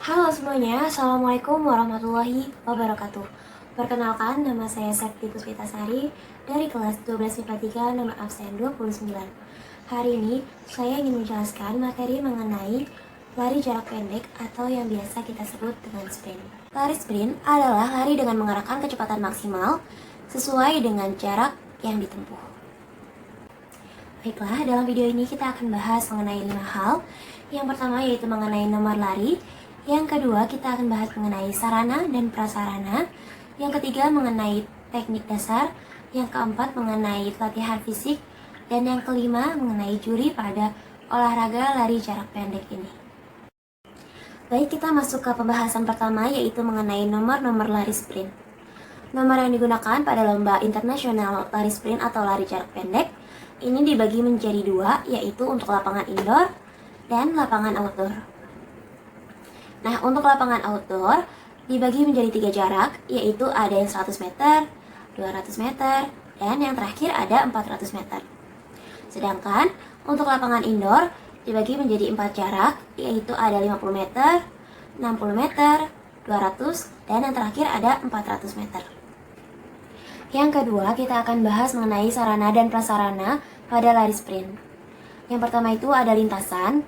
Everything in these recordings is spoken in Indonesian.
Halo semuanya, Assalamualaikum warahmatullahi wabarakatuh. Perkenalkan, nama saya Septi Puspitasari dari kelas 12 MIPA 3 nomor absen 29. Hari ini, saya ingin menjelaskan materi mengenai lari jarak pendek atau yang biasa kita sebut dengan sprint. Lari sprint adalah lari dengan mengerahkan kecepatan maksimal sesuai dengan jarak yang ditempuh. Baiklah, dalam video ini kita akan bahas mengenai 5 hal. Yang pertama yaitu mengenai nomor lari. Yang kedua, kita akan bahas mengenai sarana dan prasarana. Yang ketiga, mengenai teknik dasar. Yang keempat, mengenai latihan fisik. Dan yang kelima, mengenai juri pada olahraga lari jarak pendek ini. Baik, kita masuk ke pembahasan pertama, yaitu mengenai nomor-nomor lari sprint. Nomor yang digunakan pada lomba internasional lari sprint atau lari jarak pendek ini dibagi menjadi dua, yaitu untuk lapangan indoor dan lapangan outdoor. Nah, untuk lapangan outdoor dibagi menjadi 3 jarak, yaitu ada yang 100 meter, 200 meter, dan yang terakhir ada 400 meter. Sedangkan untuk lapangan indoor dibagi menjadi 4 jarak, yaitu ada 50 meter, 60 meter, 200, dan yang terakhir ada 400 meter. Yang kedua, kita akan bahas mengenai sarana dan prasarana pada lari sprint. Yang pertama itu ada lintasan.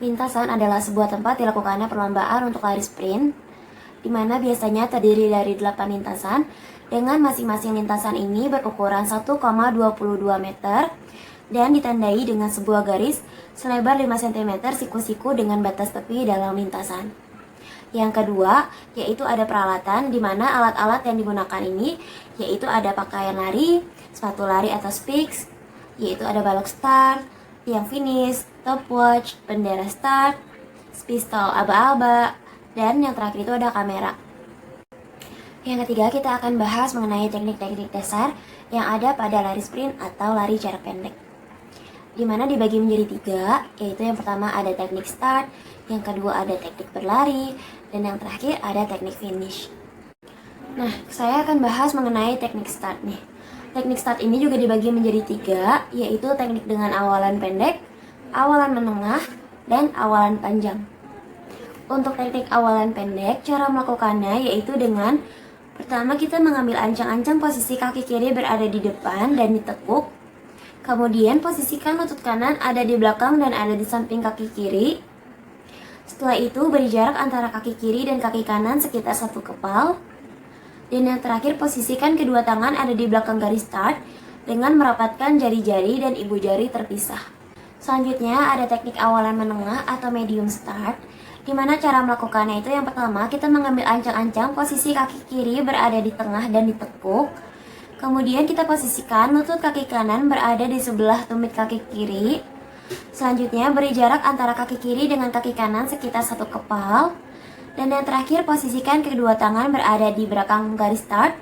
Lintasan adalah sebuah tempat dilakukannya perlombaan untuk lari sprint, di mana biasanya terdiri dari 8 lintasan, dengan masing-masing lintasan ini berukuran 1,22 meter dan ditandai dengan sebuah garis selebar 5 cm siku-siku dengan batas tepi dalam lintasan. Yang kedua, yaitu ada peralatan, di mana alat-alat yang digunakan ini yaitu ada pakaian lari, sepatu lari atau specs, yaitu ada balok start, tiang finish, stopwatch, bendera start, pistol aba-aba, dan yang terakhir itu ada kamera. Yang ketiga, kita akan bahas mengenai teknik-teknik dasar yang ada pada lari sprint atau lari jarak pendek, di mana dibagi menjadi 3, yaitu yang pertama ada teknik start, yang kedua ada teknik berlari, dan yang terakhir ada teknik finish. Nah, saya akan bahas mengenai teknik start nih. Teknik start ini juga dibagi menjadi 3, yaitu teknik dengan awalan pendek, awalan menengah, dan awalan panjang. Untuk teknik awalan pendek, cara melakukannya yaitu dengan pertama kita mengambil ancang-ancang posisi kaki kiri berada di depan dan ditekuk. Kemudian posisikan lutut kanan ada di belakang dan ada di samping kaki kiri. Setelah itu beri jarak antara kaki kiri dan kaki kanan sekitar 1 kepal. Dan yang terakhir, posisikan kedua tangan ada di belakang garis start dengan merapatkan jari-jari dan ibu jari terpisah. Selanjutnya ada teknik awalan menengah atau medium start, di mana cara melakukannya itu yang pertama kita mengambil ancang-ancang posisi kaki kiri berada di tengah dan ditekuk. Kemudian kita posisikan lutut kaki kanan berada di sebelah tumit kaki kiri. Selanjutnya beri jarak antara kaki kiri dengan kaki kanan sekitar 1 kepal. Dan yang terakhir, posisikan kedua tangan berada di belakang garis start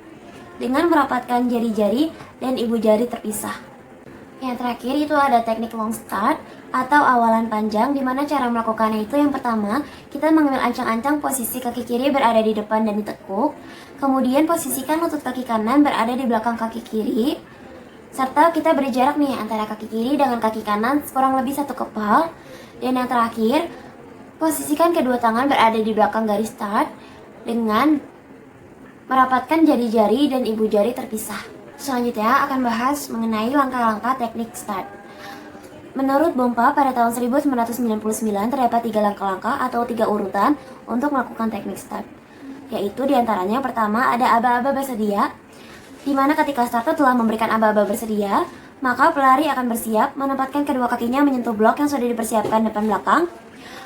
dengan merapatkan jari-jari dan ibu jari terpisah. Yang terakhir itu ada teknik long start atau awalan panjang, di mana cara melakukannya itu yang pertama kita mengambil ancang-ancang posisi kaki kiri berada di depan dan ditekuk. Kemudian posisikan lutut kaki kanan berada di belakang kaki kiri, serta kita beri jarak nih antara kaki kiri dengan kaki kanan kurang lebih 1 kepal. Dan yang terakhir, posisikan kedua tangan berada di belakang garis start dengan merapatkan jari-jari dan ibu jari terpisah. Selanjutnya akan bahas mengenai langkah-langkah teknik start. Menurut Bompa, pada tahun 1999 terdapat 3 langkah-langkah atau 3 urutan untuk melakukan teknik start. Yaitu diantaranya pertama ada aba-aba bersedia, di mana ketika starter telah memberikan aba-aba bersedia, maka pelari akan bersiap menempatkan kedua kakinya menyentuh blok yang sudah dipersiapkan depan belakang.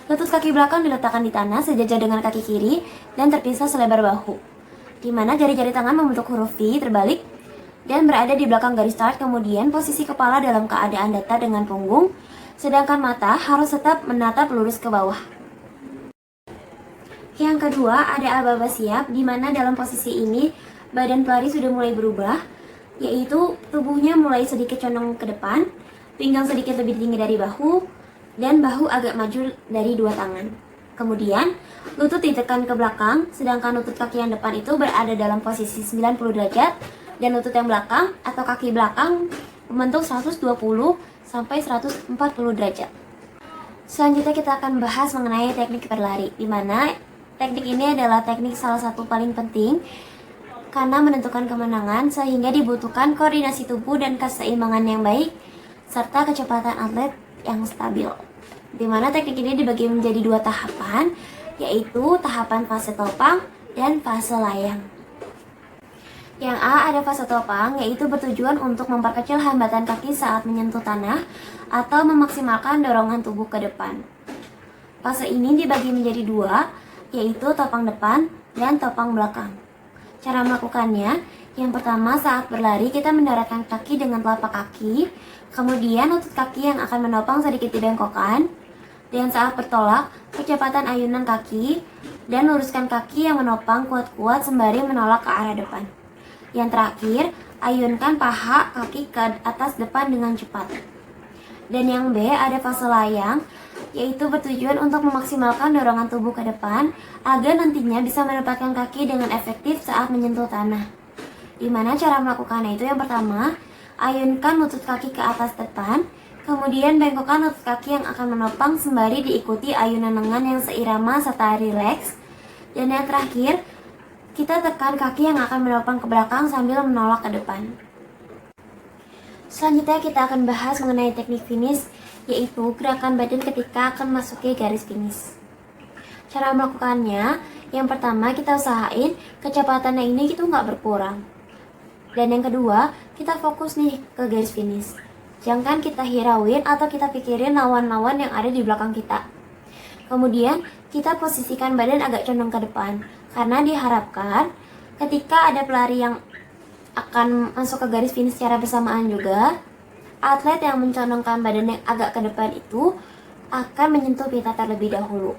Lutut kaki belakang diletakkan di tanah sejajar dengan kaki kiri dan terpisah selebar bahu, di mana jari-jari tangan membentuk huruf V terbalik dan berada di belakang garis start. Kemudian posisi kepala dalam keadaan datar dengan punggung, sedangkan mata harus tetap menatap lurus ke bawah. Yang kedua ada aba-aba siap, di mana dalam posisi ini badan pelari sudah mulai berubah, yaitu tubuhnya mulai sedikit condong ke depan, pinggang sedikit lebih tinggi dari bahu, dan bahu agak maju dari 2 tangan. Kemudian lutut ditekan ke belakang, sedangkan lutut kaki yang depan itu berada dalam posisi 90 derajat dan lutut yang belakang atau kaki belakang membentuk 120 sampai 140 derajat. Selanjutnya kita akan bahas mengenai teknik berlari, di mana Teknik ini adalah teknik salah satu paling penting karena menentukan kemenangan, sehingga dibutuhkan koordinasi tubuh dan keseimbangan yang baik serta kecepatan atlet yang stabil. Di mana teknik ini dibagi menjadi 2 tahapan, yaitu tahapan fase topang dan fase layang. Yang A ada fase topang, yaitu bertujuan untuk memperkecil hambatan kaki saat menyentuh tanah atau memaksimalkan dorongan tubuh ke depan. Fase ini dibagi menjadi 2, yaitu topang depan dan topang belakang. Cara melakukannya, yang pertama saat berlari kita mendaratkan kaki dengan telapak kaki, kemudian lutut kaki yang akan menopang sedikit dibengkokkan, dan saat bertolak, kecepatan ayunan kaki, dan luruskan kaki yang menopang kuat-kuat sembari menolak ke arah depan. Yang terakhir, ayunkan paha kaki ke atas depan dengan cepat. Dan yang B ada fase layang, yaitu bertujuan untuk memaksimalkan dorongan tubuh ke depan agar nantinya bisa menempatkan kaki dengan efektif saat menyentuh tanah. Dimana cara melakukannya itu yang pertama, ayunkan lutut kaki ke atas depan, kemudian bengkokkan lutut kaki yang akan menopang sembari diikuti ayunan lengan yang seirama serta rileks. Dan yang terakhir, kita tekan kaki yang akan menopang ke belakang sambil menolak ke depan. Selanjutnya kita akan bahas mengenai teknik finish, yaitu gerakan badan ketika akan memasuki garis finish. Cara melakukannya, yang pertama kita usahain kecepatannya ini itu nggak berkurang. Dan yang kedua, kita fokus nih ke garis finish. Jangan kita hirauin atau kita pikirin lawan-lawan yang ada di belakang kita. Kemudian, kita posisikan badan agak condong ke depan, karena diharapkan ketika ada pelari yang akan masuk ke garis finish secara bersamaan juga, atlet yang mencondongkan badan yang agak ke depan itu akan menyentuh pita terlebih dahulu.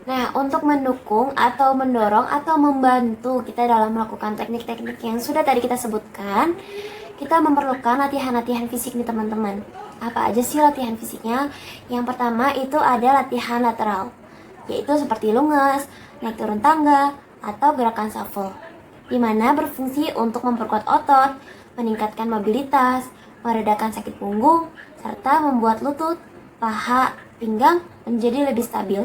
Nah, untuk mendukung atau mendorong atau membantu kita dalam melakukan teknik-teknik yang sudah tadi kita sebutkan, kita memerlukan latihan-latihan fisik nih teman-teman. Apa aja sih latihan fisiknya? Yang pertama itu ada latihan lateral, yaitu seperti lunges, naik turun tangga, atau gerakan shuffle, di mana berfungsi untuk memperkuat otot, meningkatkan mobilitas, meredakan sakit punggung, serta membuat lutut, paha, pinggang menjadi lebih stabil.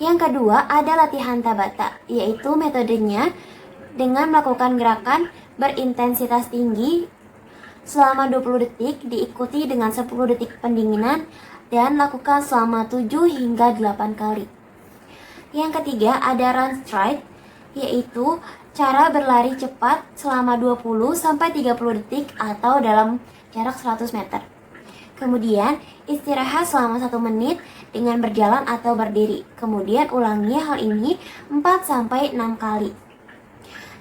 Yang kedua ada latihan Tabata, yaitu metodenya dengan melakukan gerakan berintensitas tinggi selama 20 detik diikuti dengan 10 detik pendinginan dan lakukan selama 7 hingga 8 kali. Yang ketiga ada run stride, yaitu cara berlari cepat selama 20-30 detik atau dalam jarak 100 meter. Kemudian istirahat selama 1 menit dengan berjalan atau berdiri. Kemudian ulangi hal ini 4-6 kali.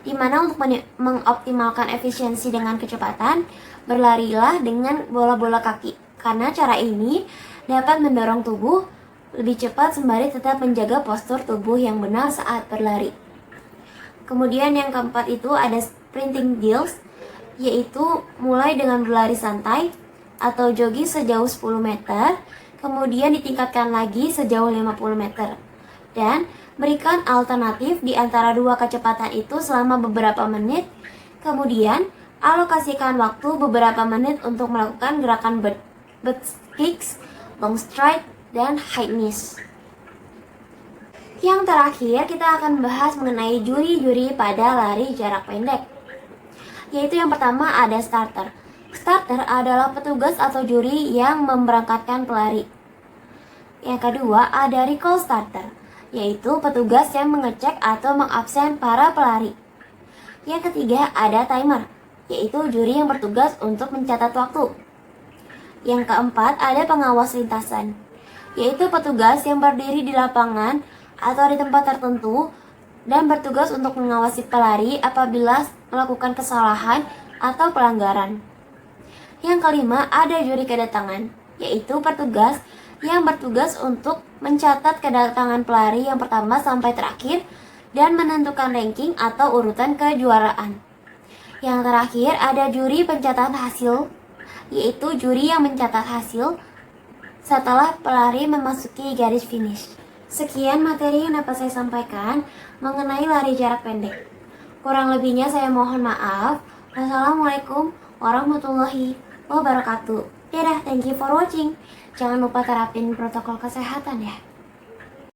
Dimana untuk mengoptimalkan efisiensi dengan kecepatan, berlarilah dengan bola-bola kaki. Karena cara ini dapat mendorong tubuh lebih cepat sembari tetap menjaga postur tubuh yang benar saat berlari. Kemudian yang keempat itu ada sprinting drills, yaitu mulai dengan berlari santai atau jogging sejauh 10 meter, kemudian ditingkatkan lagi sejauh 50 meter. Dan berikan alternatif di antara dua kecepatan itu selama beberapa menit, kemudian alokasikan waktu beberapa menit untuk melakukan gerakan bird kicks, long stride, dan high knees. Yang terakhir, kita akan bahas mengenai juri-juri pada lari jarak pendek. Yaitu yang pertama ada starter. Starter adalah petugas atau juri yang memberangkatkan pelari. Yang kedua ada recall starter, yaitu petugas yang mengecek atau mengabsen para pelari. Yang ketiga ada timer, yaitu juri yang bertugas untuk mencatat waktu. Yang keempat ada pengawas lintasan, yaitu petugas yang berdiri di lapangan atau di tempat tertentu dan bertugas untuk mengawasi pelari apabila melakukan kesalahan atau pelanggaran. Yang kelima ada juri kedatangan, yaitu petugas yang bertugas untuk mencatat kedatangan pelari yang pertama sampai terakhir dan menentukan ranking atau urutan kejuaraan. Yang terakhir ada juri pencatatan hasil, yaitu juri yang mencatat hasil setelah pelari memasuki garis finish. Sekian materi yang dapat saya sampaikan mengenai lari jarak pendek. Kurang lebihnya saya mohon maaf. Wassalamualaikum warahmatullahi wabarakatuh. Dadah, thank you for watching. Jangan lupa terapin protokol kesehatan ya.